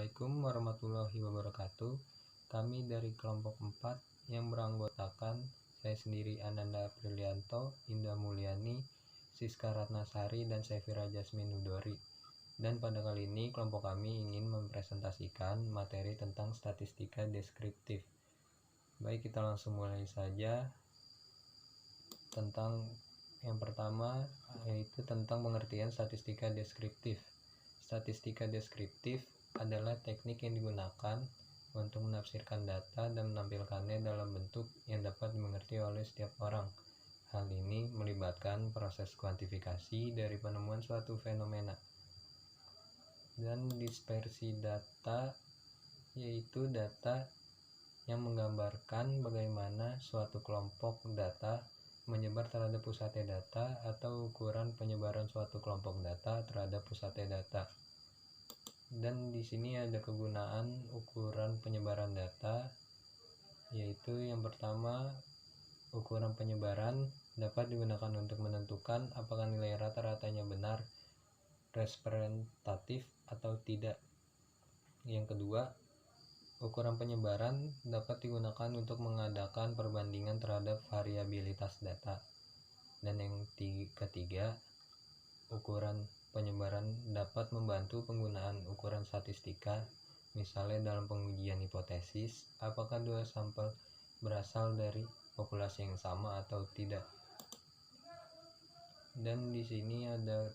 Assalamualaikum warahmatullahi wabarakatuh. Kami dari kelompok 4 yang beranggotakan saya sendiri Ananda Aprilianto, Indah Mulyani, Siska Ratnasari, dan Sefira Jasmine Hudori. Dan pada kali ini kelompok kami ingin mempresentasikan materi tentang statistika deskriptif. Baik, kita langsung mulai saja. Tentang yang pertama yaitu tentang pengertian statistika deskriptif. Statistika deskriptif adalah teknik yang digunakan untuk menafsirkan data dan menampilkannya dalam bentuk yang dapat dimengerti oleh setiap orang. Hal ini melibatkan proses kuantifikasi dari penemuan suatu fenomena. Dan dispersi data yaitu data yang menggambarkan bagaimana suatu kelompok data menyebar terhadap pusatnya data atau ukuran penyebaran suatu kelompok data terhadap pusatnya data. Dan di sini ada kegunaan ukuran penyebaran data, yaitu yang pertama, ukuran penyebaran dapat digunakan untuk menentukan apakah nilai rata-ratanya benar, representatif atau tidak. Yang kedua, ukuran penyebaran dapat digunakan untuk mengadakan perbandingan terhadap variabilitas data. Dan yang ketiga, ukuran penyebaran dapat membantu penggunaan ukuran statistika, misalnya dalam pengujian hipotesis, apakah dua sampel berasal dari populasi yang sama atau tidak. Dan di sini ada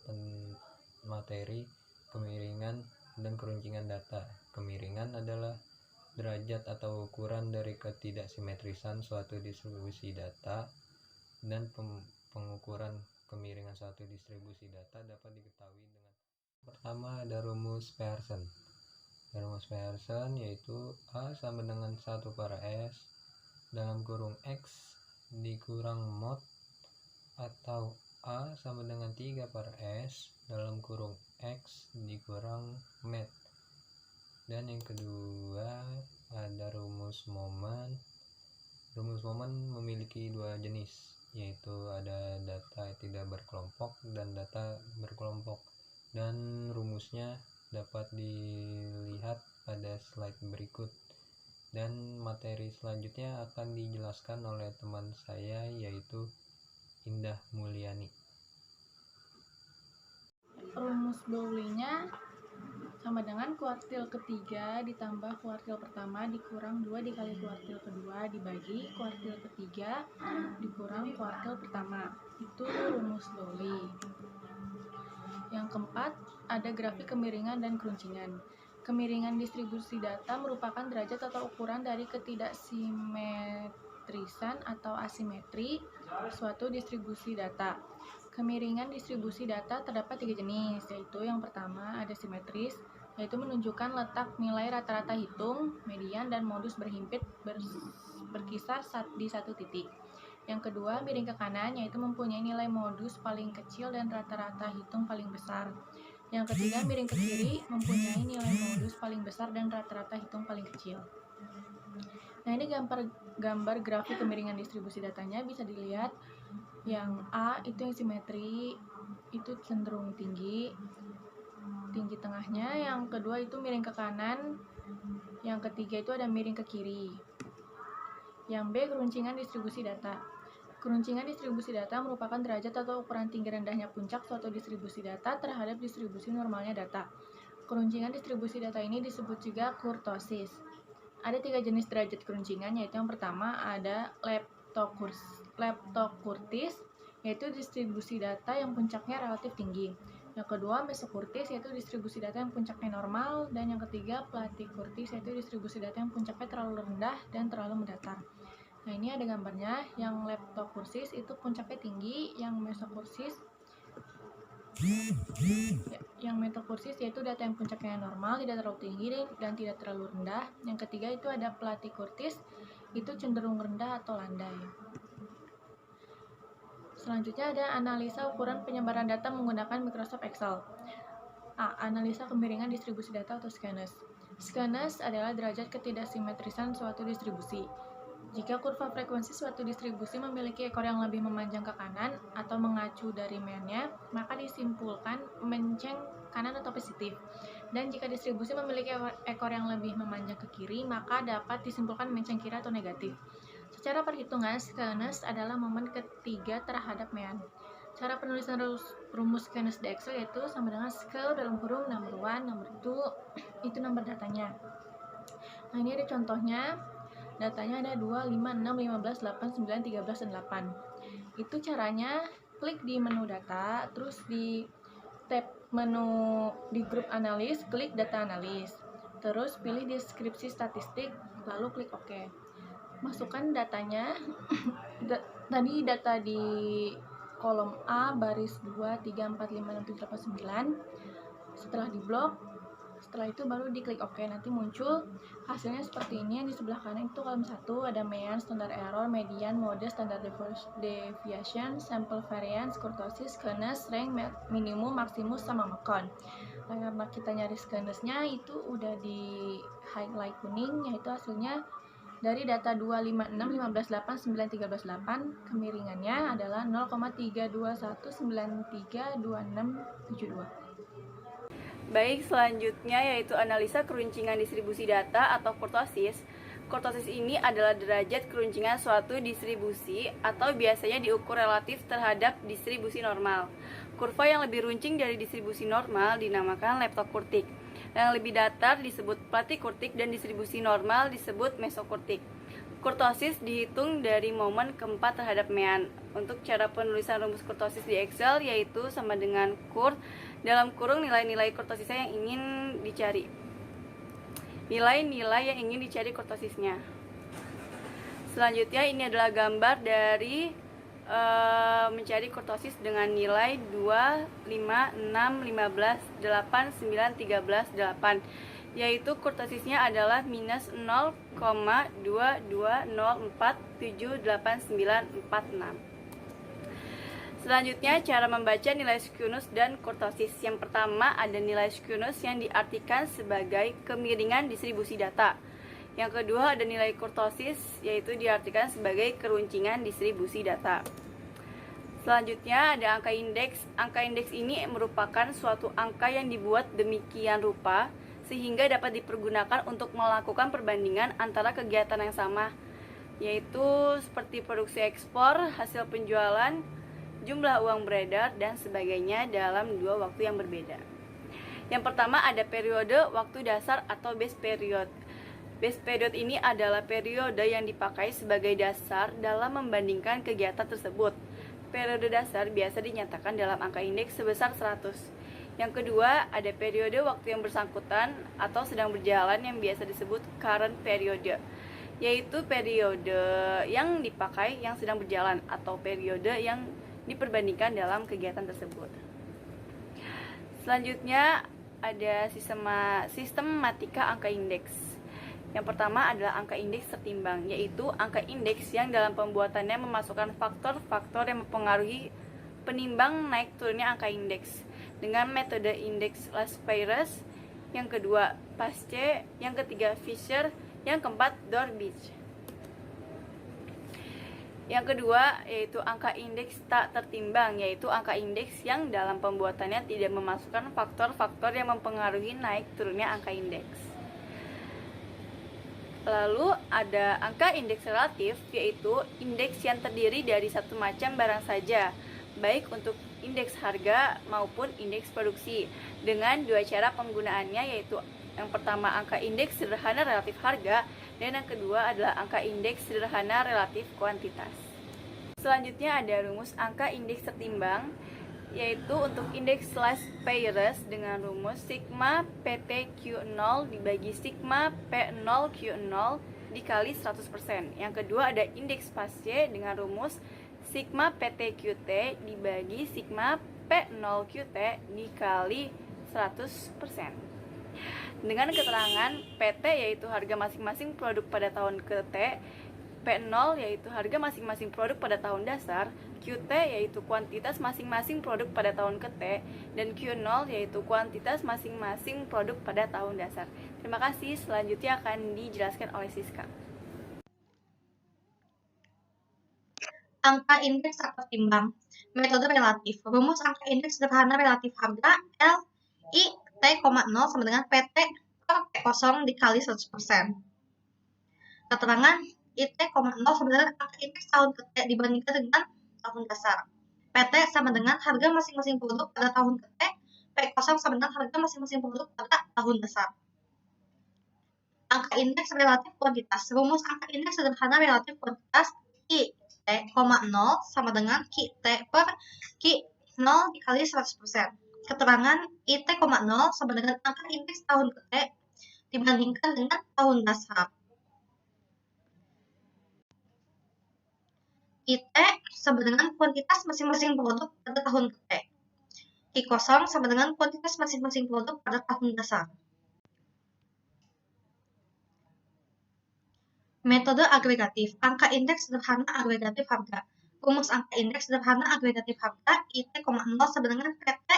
materi kemiringan dan keruncingan data. Kemiringan adalah derajat atau ukuran dari ketidaksimetrisan suatu distribusi data, dan pengukuran kemiringan suatu distribusi data dapat diketahui dengan pertama ada rumus Pearson. Rumus Pearson yaitu A sama dengan 1 per S dalam kurung X dikurang mod, atau A sama dengan 3 per S dalam kurung X dikurang med. Dan yang kedua ada rumus momen. Rumus momen memiliki dua jenis, yaitu ada data tidak berkelompok dan data berkelompok, dan rumusnya dapat dilihat pada slide berikut. Dan materi selanjutnya akan dijelaskan oleh teman saya yaitu Indah Mulyani. Rumus Bowley-nya sama dengan kuartil ketiga ditambah kuartil pertama dikurang 2 dikali kuartil kedua dibagi kuartil ketiga dikurang kuartil pertama. Itu rumus Bowley. Yang keempat, ada grafik kemiringan dan keruncingan. Kemiringan distribusi data merupakan derajat atau ukuran dari ketidaksimetrisan atau asimetri suatu distribusi data. Kemiringan distribusi data terdapat 3 jenis, yaitu yang pertama ada simetris, yaitu menunjukkan letak nilai rata-rata hitung, median, dan modus berhimpit berkisar di satu titik. Yang kedua, miring ke kanan, yaitu mempunyai nilai modus paling kecil dan rata-rata hitung paling besar. Yang ketiga, miring ke kiri, mempunyai nilai modus paling besar dan rata-rata hitung paling kecil. Nah, ini gambar grafik kemiringan distribusi datanya bisa dilihat. Yang A itu yang simetri, itu cenderung tinggi tengahnya. Yang kedua itu miring ke kanan. Yang ketiga itu ada miring ke kiri. Yang B, keruncingan distribusi data. Keruncingan distribusi data merupakan derajat atau ukuran tinggi rendahnya puncak suatu distribusi data terhadap distribusi normalnya data. Keruncingan distribusi data ini disebut juga kurtosis. Ada 3 jenis derajat keruncingan, yaitu yang pertama ada leptokurtis, yaitu distribusi data yang puncaknya relatif tinggi. Yang kedua, mesokurtis, yaitu distribusi data yang puncaknya normal. Dan yang ketiga, platikurtis, yaitu distribusi data yang puncaknya terlalu rendah dan terlalu mendatar. Nah, ini ada gambarnya. Yang leptokursis itu puncaknya tinggi, yang mesokursis yaitu data yang puncaknya normal, tidak terlalu tinggi dan tidak terlalu rendah. Yang ketiga itu ada platikurtis, itu cenderung rendah atau landai. Selanjutnya ada analisa ukuran penyebaran data menggunakan Microsoft Excel. A. Analisa kemiringan distribusi data atau skenes. Skenes adalah derajat ketidaksimetrisan suatu distribusi. Jika kurva frekuensi suatu distribusi memiliki ekor yang lebih memanjang ke kanan atau mengacu dari meannya, maka disimpulkan menceng kanan atau positif. Dan jika distribusi memiliki ekor yang lebih memanjang ke kiri, maka dapat disimpulkan dimensi kiri atau negatif. Secara perhitungan, skewness adalah momen ketiga terhadap mean. Cara penulisan rumus skewness di Excel yaitu sama dengan scale dalam kurung number 1, number 2, itu nomor datanya. Nah, ini ada contohnya. Datanya ada 2, 5, 6, 15, 8, 9, 13, dan 8. Itu caranya, klik di menu data, terus di tab menu di grup analis, klik data analis. Terus pilih deskripsi statistik, lalu klik OK. Masukkan datanya. Tadi data di kolom A baris 2, 3, 4, 5, 6, 7, 8, 9. Setelah diblok, setelah itu baru diklik OK. Nanti muncul hasilnya seperti ini. Yang di sebelah kanan itu kolom 1 ada mean, standard error, median, mode, standard deviation, sample variance, kurtosis, skewness, rank, minimum, maksimum, sama macon. Nah, karena kita nyari skewnessnya itu udah di highlight kuning, yaitu hasilnya dari data 2, 5, 6, 15, 8, 9, 13, 8, kemiringannya adalah 0,321932672. Baik, selanjutnya yaitu analisa keruncingan distribusi data atau kurtosis. Kurtosis ini adalah derajat keruncingan suatu distribusi atau biasanya diukur relatif terhadap distribusi normal. Kurva yang lebih runcing dari distribusi normal dinamakan leptokurtik. Yang lebih datar disebut platikurtik dan distribusi normal disebut mesokurtik. Kurtosis dihitung dari momen keempat terhadap mean. Untuk cara penulisan rumus kurtosis di Excel yaitu sama dengan kur dalam kurung nilai-nilai kurtosisnya yang ingin dicari. Nilai-nilai yang ingin dicari kurtosisnya. Selanjutnya ini adalah gambar dari mencari kurtosis dengan nilai 2, 5, 6, 15, 8, 9, 13, 8, yaitu kurtosisnya adalah minus 0,22047896. Selanjutnya cara membaca nilai skewness dan kurtosis. Yang pertama ada nilai skewness yang diartikan sebagai kemiringan distribusi data. Yang kedua ada nilai kurtosis, yaitu diartikan sebagai keruncingan distribusi data. Selanjutnya ada angka indeks. Angka indeks ini merupakan suatu angka yang dibuat demikian rupa sehingga dapat dipergunakan untuk melakukan perbandingan antara kegiatan yang sama, yaitu seperti produksi ekspor, hasil penjualan, jumlah uang beredar, dan sebagainya dalam dua waktu yang berbeda. Yang pertama ada periode waktu dasar atau base period. Base period ini adalah periode yang dipakai sebagai dasar dalam membandingkan kegiatan tersebut. Periode dasar biasa dinyatakan dalam angka indeks sebesar 100. Yang kedua, ada periode waktu yang bersangkutan atau sedang berjalan yang biasa disebut current period, yaitu periode yang dipakai yang sedang berjalan atau periode yang diperbandingkan dalam kegiatan tersebut. Selanjutnya ada sistematika angka indeks. Yang pertama adalah angka indeks tertimbang, yaitu angka indeks yang dalam pembuatannya memasukkan faktor-faktor yang mempengaruhi penimbang naik turunnya angka indeks dengan metode indeks Laspeyres. Yang kedua Pasce, yang ketiga Fisher, yang keempat Dorbisch. Yang kedua yaitu angka indeks tak tertimbang, yaitu angka indeks yang dalam pembuatannya tidak memasukkan faktor-faktor yang mempengaruhi naik turunnya angka indeks. Lalu ada angka indeks relatif, yaitu indeks yang terdiri dari satu macam barang saja, baik untuk indeks harga maupun indeks produksi, dengan dua cara penggunaannya, yaitu yang pertama angka indeks sederhana relatif harga, dan yang kedua adalah angka indeks sederhana relatif kuantitas. Selanjutnya ada rumus angka indeks tertimbang, yaitu untuk indeks Laspeyres dengan rumus sigma PTQ0 dibagi sigma P0Q0 dikali 100%. Yang kedua ada indeks Pasce dengan rumus sigma PTQT dibagi sigma P0QT dikali 100%. Dengan keterangan PT yaitu harga masing-masing produk pada tahun ke-T, P0 yaitu harga masing-masing produk pada tahun dasar, QT yaitu kuantitas masing-masing produk pada tahun ke-T, dan Q0 yaitu kuantitas masing-masing produk pada tahun dasar. Terima kasih, selanjutnya akan dijelaskan oleh Siska. Angka indeks tak tertimbang. Metode relatif. Rumus angka indeks sederhana relatif harga L I T T,0 sama dengan PT per P0 dikali 100%. Keterangan IT,0 sama dengan angka indeks tahun ke T dibandingkan dengan tahun dasar. PT sama dengan harga masing-masing produk pada tahun ke T, P0 sama dengan harga masing-masing produk pada tahun dasar. Angka indeks relatif kuantitas. Rumus angka indeks sederhana relatif kuantitas I,T,0 sama dengan Q-T per Q0 dikali 100%. Keterangan IT,0 sama dengan angka indeks tahun ke T dibandingkan dengan tahun dasar. IT sama dengan kuantitas masing-masing produk pada tahun ke T. Q0 sama dengan kuantitas masing-masing produk pada tahun dasar. Metode agregatif. Angka indeks sederhana agregatif harga. Rumus angka indeks sederhana agregatif harga IT,0 sama dengan PT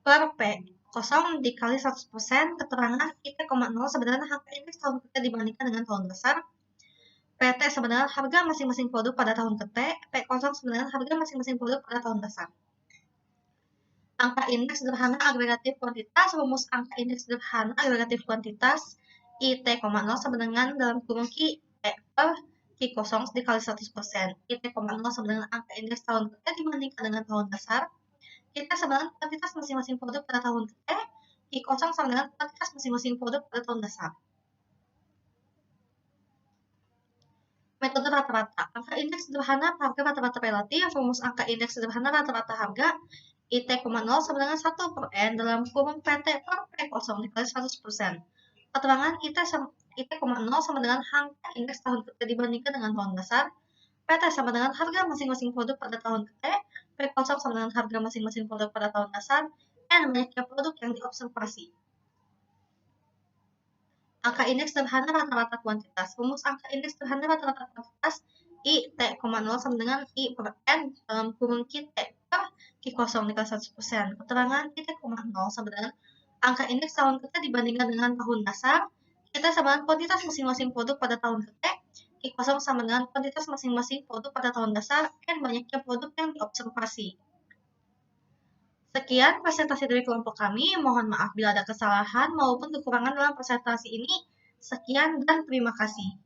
per P0 dikali 100%. Keterangan IT,0 sama dengan angka indeks tahun ke T dibandingkan dengan tahun dasar. PT sama dengan harga masing-masing produk pada tahun ke T, P0 sama dengan harga masing-masing produk pada tahun dasar. Angka indeks sederhana agregatif kuantitas. Rumus angka indeks sederhana agregatif kuantitas IT,0 sama dengan dalam kurung Q per Q0 dikali 100%. IT,0 sama dengan angka indeks tahun ke T dibandingkan dengan tahun dasar. Kita sama dengan kuantitas masing-masing produk pada tahun ke T, Q0 sama dengan kuantitas masing-masing produk pada tahun dasar. Metode rata-rata. Angka indeks sederhana harga rata-rata relatif. Rumus angka indeks sederhana rata-rata harga IT,0 sama dengan 1 per N dalam kurung PT per P0 dikali 100%. Keterangan IT,0 sama dengan angka indeks tahun ke T dibandingkan dengan tahun dasar. PT sama dengan harga masing-masing produk pada tahun ke T, P0 sama dengan harga masing-masing produk pada tahun dasar, N banyaknya produk yang diobservasi. Angka indeks sederhana rata-rata kuantitas. Rumus angka indeks sederhana rata-rata kuantitas IT,0 sama dengan I per N dalam kurung Q-T per Q0 dikali 100%. Keterangan IT,0 sama dengan angka indeks tahun ke T dibandingkan dengan tahun dasar. Kita sama dengan kuantitas masing-masing produk pada tahun ke T, Q0 sama dengan kuantitas masing-masing produk pada tahun dasar, N banyaknya produk yang diobservasi. Sekian presentasi dari kelompok kami. Mohon maaf bila ada kesalahan maupun kekurangan dalam presentasi ini. Sekian dan terima kasih.